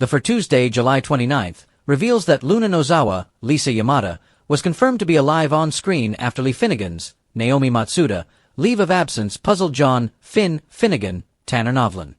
The For Tuesday, July 29th, reveals that Luna Nozawa, Lisa Yamada, was confirmed to be alive on screen after Lee Finnegan's, Naomi Matsuda, leave of absence puzzled John, Finn, Finnegan, Tanner Novlin.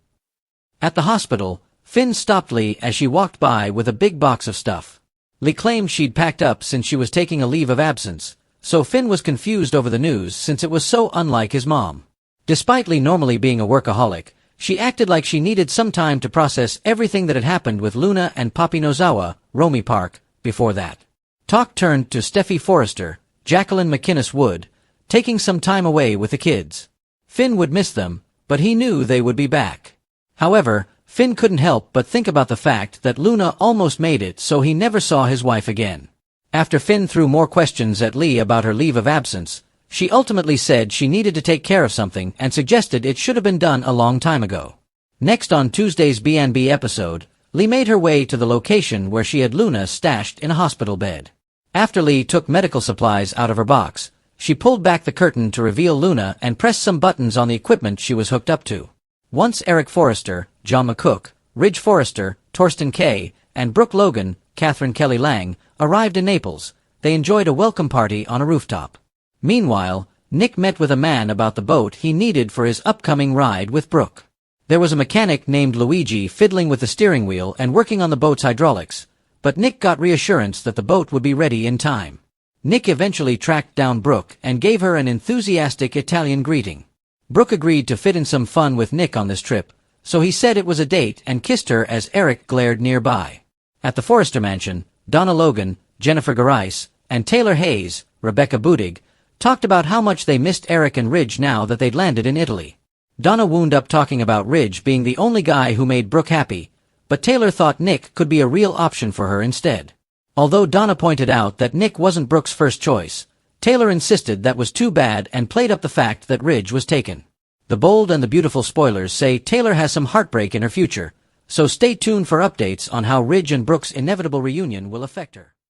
At the hospital, Finn stopped Lee as she walked by with a big box of stuff. Lee claimed she'd packed up since she was taking a leave of absence, so Finn was confused over the news since it was so unlike his mom. Despite Lee normally being a workaholic, she acted like she needed some time to process everything that had happened with Luna and Poppy Nozawa, Romy Park, before that. Talk turned to Steffi Forrester, Jacqueline McInnes Wood, taking some time away with the kids. Finn would miss them, but he knew they would be back. However, Finn couldn't help but think about the fact that Luna almost made it so he never saw his wife again. After Finn threw more questions at Lee about her leave of absence, she ultimately said she needed to take care of something and suggested it should have been done a long time ago. Next on Tuesday's B&B episode, Lee made her way to the location where she had Luna stashed in a hospital bed. After Lee took medical supplies out of her box, she pulled back the curtain to reveal Luna and pressed some buttons on the equipment she was hooked up to. Once Eric Forrester, John McCook, Ridge Forrester, Torsten Kay, and Brooke Logan, Catherine Kelly Lang, arrived in Naples, they enjoyed a welcome party on a rooftop. Meanwhile, Nick met with a man about the boat he needed for his upcoming ride with Brooke. There was a mechanic named Luigi fiddling with the steering wheel and working on the boat's hydraulics, but Nick got reassurance that the boat would be ready in time. Nick eventually tracked down Brooke and gave her an enthusiastic Italian greeting. Brooke agreed to fit in some fun with Nick on this trip, so he said it was a date and kissed her as Eric glared nearby. At the Forrester mansion, Donna Logan, Jennifer Garais, and Taylor Hayes, Rebecca Budig, talked about how much they missed Eric and Ridge now that they'd landed in Italy. Donna wound up talking about Ridge being the only guy who made Brooke happy, but Taylor thought Nick could be a real option for her instead. Although Donna pointed out that Nick wasn't Brooke's first choice, Taylor insisted that was too bad and played up the fact that Ridge was taken. The Bold and the Beautiful spoilers say Taylor has some heartbreak in her future, so stay tuned for updates on how Ridge and Brooke's inevitable reunion will affect her.